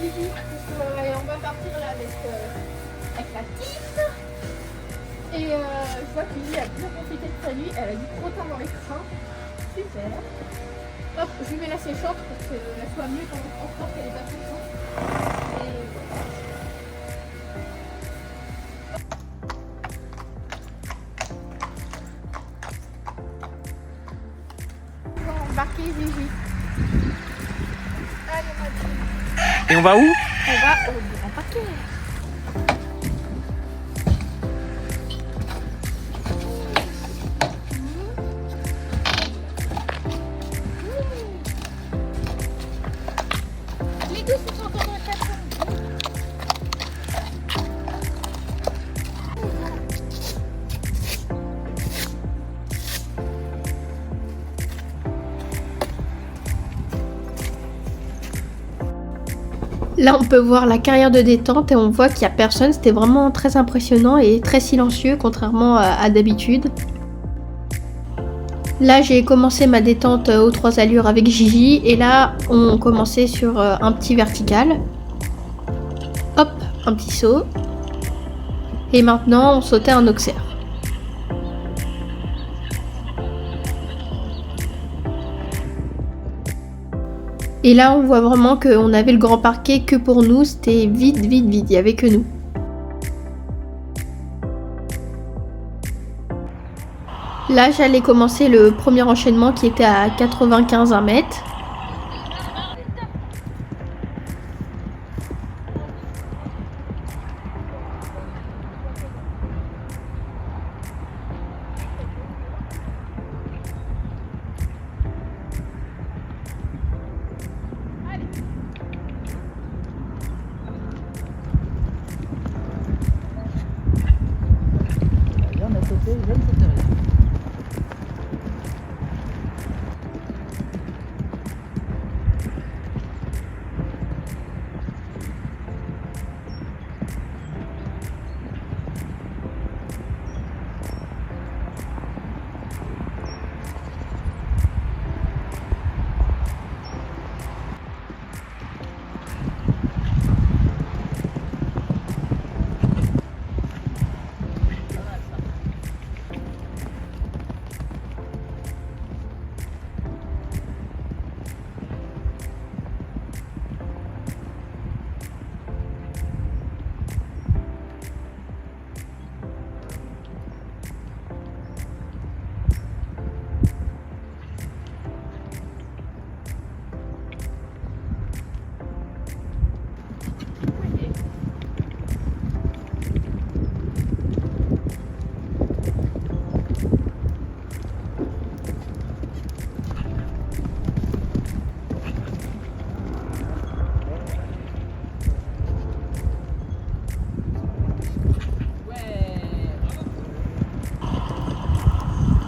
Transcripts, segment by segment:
Gigi. Et on va partir là avec la petite. Et je vois que Gigi a bien profité de sa nuit. Elle a dû trop tard dans les trains. Super. Hop, je lui mets la séchante pour qu'elle soit mieux pendant le transport, qu'elle n'est pas tout le temps. Et voilà. On va embarquer Gigi. Allez, ma petite. Et on va où? On va au grand parquet. Les deux sont en train de faire. Là, on peut voir la carrière de détente et on voit qu'il n'y a personne. C'était vraiment très impressionnant et très silencieux, contrairement à d'habitude. Là, j'ai commencé ma détente aux 3 allures avec Gigi. Et là, on commençait sur un petit vertical. Hop, un petit saut. Et maintenant, on sautait un auxerre. Et là, on voit vraiment qu'on avait le grand parquet que pour nous. C'était vide, vide, vide. Il n'y avait que nous. Là, j'allais commencer le premier enchaînement qui était à 95 mètres. On a sauté, je ne sautais rien.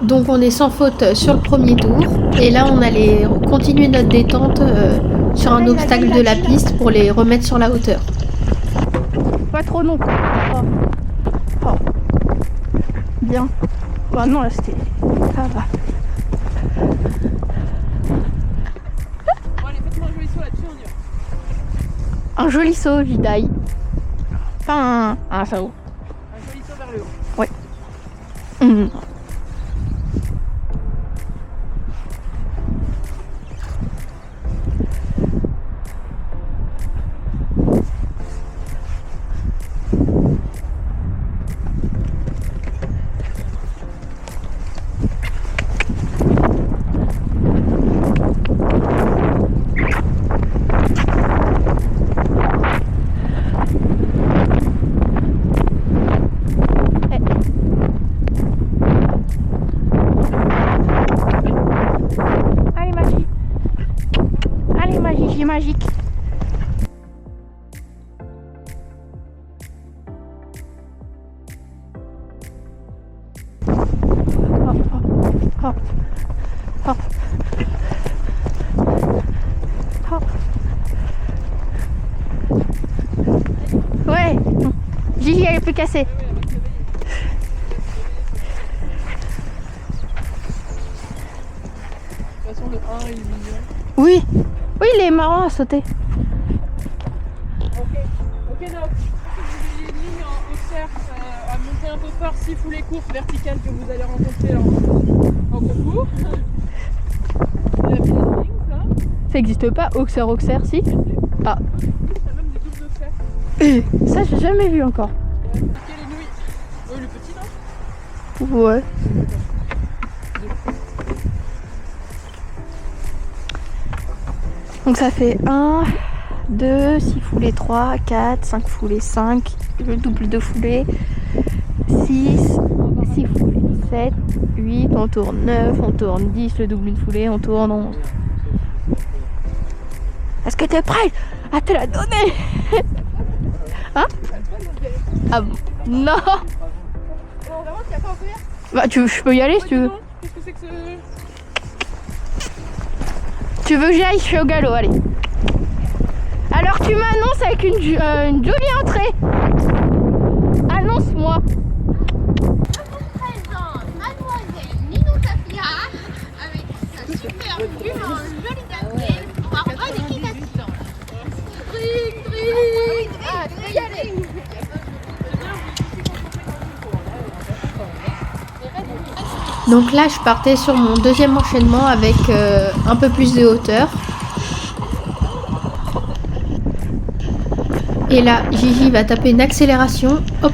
Donc on est sans faute sur le premier tour. Et là on allait continuer notre détente sur un obstacle de la piste pour les remettre sur la hauteur. Pas trop non. Oh. Oh. Bien. Bah non là c'était. Ça va. Bon allez, faites-moi un joli saut là-dessus, on y va. Un joli saut, Vidaï. Enfin un saut. Un joli saut vers le haut. Ouais. Mmh. Magique. Hop, hop, hop, hop, hop. Ouais, Gigi elle est plus cassée. De toute façon, le 1 il est mignon. Oui, oui, il est marrant à sauter. Ok, non. Vous avez une ligne en hauteur à monter un peu fort, 6 foulées courtes verticales que vous allez rencontrer en concours. Vous avez une ligne, ça. Ça existe pas, Auxerre, si. Ah. Ça a même des doubles Auxerre. Ça, j'ai jamais vu encore. Ouais. Quelle est nouille? Oh, le petit, non? Ouais. Donc ça fait 1, 2, 6 foulées 3, 4, 5 foulées 5, le double de foulées, 6, 6 foulées 7, 8, on tourne 9, on tourne 10, le double de foulée, on tourne 11. Est-ce que t'es prête à te la donner? Hein? Ah bon? Non. On va voir s'il n'y a pas un peu. Bah je peux y aller si tu veux. Qu'est-ce que c'est que ce... Tu veux que j'aille? Je suis au galop, allez. Alors tu m'annonces avec une jolie entrée. Annonce-moi. Présente Mademoiselle Nino Tapia avec sa super jument jolie dentelle pour avoir d'équitation. Dring, dring. Ah, tu peux y aller. Donc là je partais sur mon deuxième enchaînement avec un peu plus de hauteur. Et là Gigi va taper une accélération. Hop.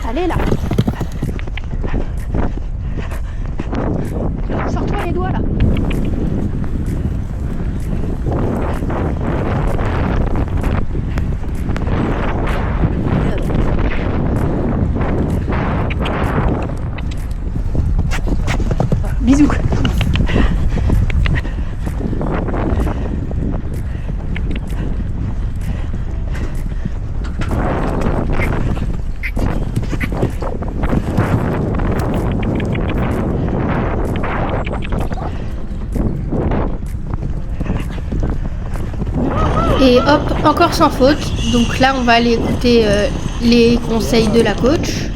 Allez là. Sors-toi les doigts là. Bisous. Et hop, encore sans faute. Donc là, on va aller écouter les conseils de la coach.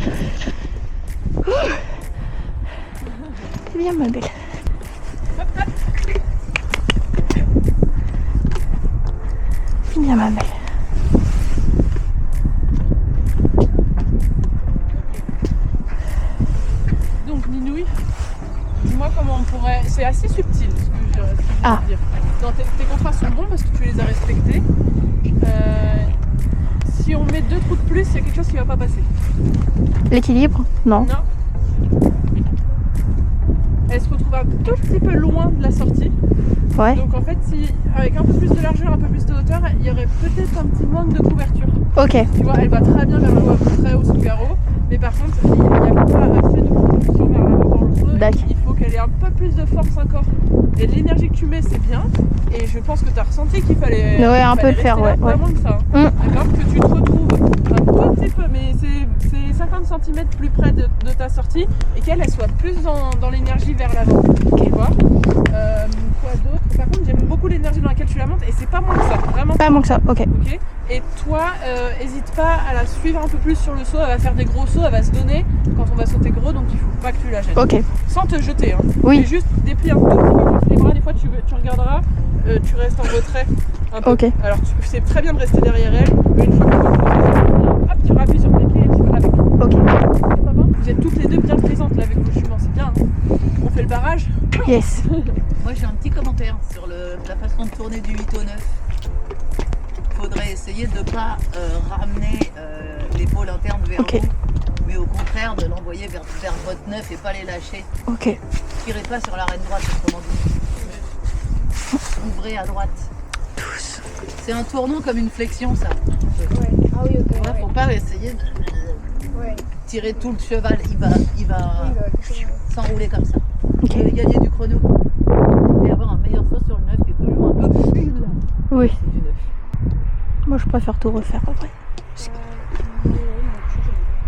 C'est bien, ma belle. C'est bien, ma belle. Donc, Ninouille, dis-moi comment on pourrait... C'est assez subtil ce que je veux dire. Non, tes contrats sont bons parce que tu les as respectés. Si on met 2 trous de plus, il y a quelque chose qui va pas passer. L'équilibre? Non. Non. Elle se retrouve un tout petit peu loin de la sortie. Ouais. Donc en fait, si avec un peu plus de largeur, un peu plus de hauteur, il y aurait peut-être un petit manque de couverture. Ok. Tu vois, elle va très bien vers le haut, très haut sous le garrot. Mais par contre, il n'y a pas assez de propulsion vers l'avant dans le saut. D'accord. Il faut qu'elle ait un peu plus de force encore. Et l'énergie que tu mets, c'est bien. Et je pense que tu as ressenti qu'il fallait, Ouais, un peu le rester faire, là, ouais. pas moins que ça. D'accord, que tu te retrouves un tout petit peu, mais c'est 50 cm plus près de ta sortie et qu'elle soit plus dans l'énergie vers l'avant. Tu vois. Quoi d'autre? Par contre, j'aime beaucoup l'énergie dans laquelle tu la montes et c'est pas moins que ça. Vraiment Pas moins que ça, ok. ok. Et toi, hésite pas à la suivre un peu plus sur le saut. Elle va faire des gros sauts, elle va se donner quand on va sauter gros, donc il faut pas que tu la gênes. Ok. Sans te jeter. Hein. Oui. Fais juste déplie un tout petit peu plus les bras. Des fois, tu regarderas, tu restes en retrait un peu. Ok. Alors, tu sais très bien de rester derrière elle. Mais une fois que hop, tu rappuies sur tes pieds et tu vas avec. Ok. C'est pas bon. Vous êtes toutes les deux bien présentes là avec vos juments, c'est bien. Hein. On fait le barrage. Yes. Moi j'ai un petit commentaire sur la façon de tourner du 8 au 9. Il faudrait essayer de ne pas ramener l'épaule interne vers Ok. vous, mais au contraire de l'envoyer vers votre 9 et pas les lâcher. Ok. Tirez pas sur l'arête droite, autrement dit. Ouvrez à droite. Tous. C'est un tournant comme une flexion ça. Ouais. Ah oui, ok. Ouais, faut pas essayer de... tirer tout le cheval, il va s'enrouler comme ça. Ok. Et gagner du chrono. Et avoir un meilleur saut sur le neuf qui est toujours un peu fluide. Oui. C'est du neuf. Moi, je préfère tout refaire en vrai.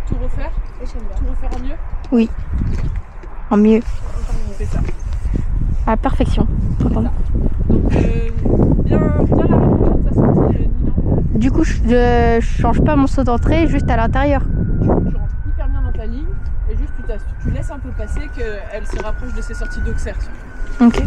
Tout refaire? Tout refaire en mieux? Oui. En mieux. On fait ça. À la perfection. Donc, bien la rapprocher de sa sortie, Nina. Du coup, je change pas mon saut d'entrée, juste à l'intérieur. Tu rentres hyper bien dans ta ligne et juste tu laisses un peu passer qu'elle se rapproche de ses sorties d'Auxerre. Ok.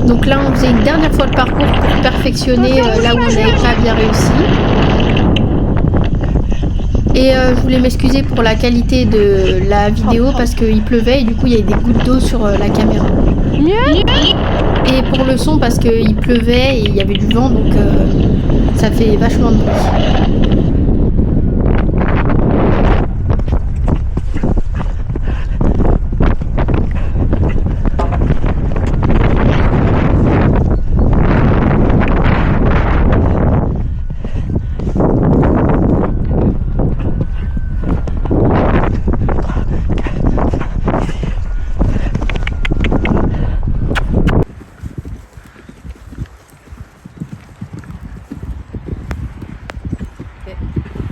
Donc là, on faisait une dernière fois le parcours pour perfectionner là où on n'avait pas bien réussi. Et je voulais m'excuser pour la qualité de la vidéo parce qu'il pleuvait et du coup il y avait des gouttes d'eau sur la caméra. Et pour le son parce qu'il pleuvait et il y avait du vent donc ça fait vachement de bruit.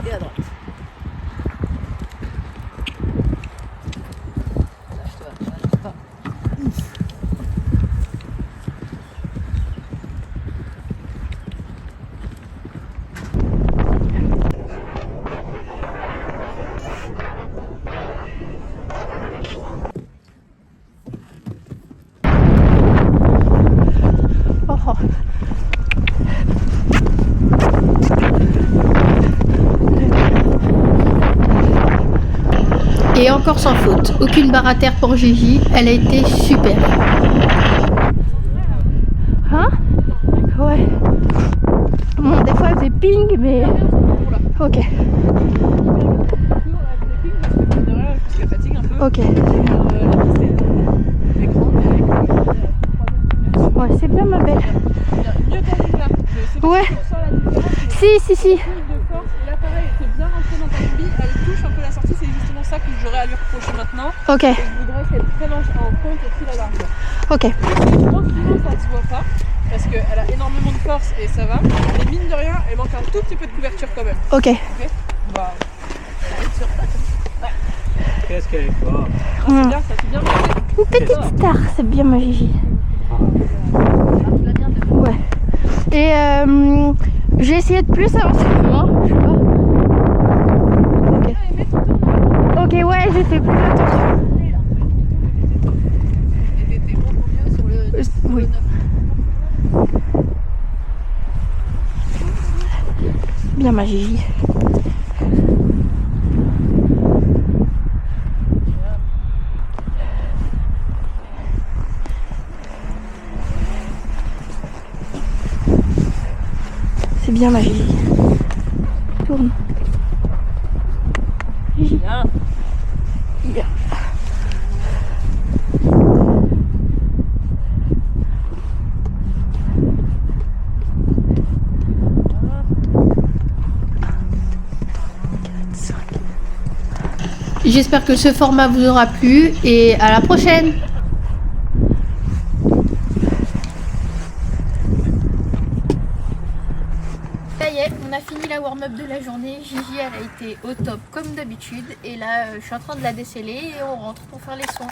Et à droite. Lâche-toi. Oh, oh. Et encore sans faute, aucune barre à terre pour Gigi, elle a été super. Hein? Ouais. Bon, des fois elle faisait ping, mais... Ok, Parce qu'elle fatigue un peu. ok. La piste est grande. Ouais, c'est bien ma belle. Mieux tendu là. Je sais pas Ouais. si tu ressens la différence. Si. Plus de force. Et là, pareil, elle était bien rentrée dans ta combi. Elle touche un peu la sortie. C'est justement ça que j'aurais à lui reprocher maintenant. Ok, Et je voudrais qu'elle prenne en compte aussi la largeur. ok. Donc, sinon, ça se voit pas. Parce qu'elle a énormément de force et ça va. Mais mine de rien, elle manque un tout petit peu de couverture quand même. Ok. Ok. Bah, ça arrive sur ça. Qu'est-ce qu'elle est forte. Ah, c'est bien, ça s'est bien marché. Une petite star, c'est bien ma Gigi. Ouais. Et j'ai essayé de plus avancer que moi, je sais pas. Ok. Ok, ouais, j'ai fait plus attention. Et t'étais beaucoup mieux sur le Oui. 9. Bien ma Gigi. C'est bien ma Gigi. Tourne. Gigi. Bien. Bien. J'espère que ce format vous aura plu et à la prochaine. Ça y est, on a fini la warm-up de la journée. Gigi, elle a été au top comme d'habitude. Et là, je suis en train de la déceler et on rentre pour faire les soins.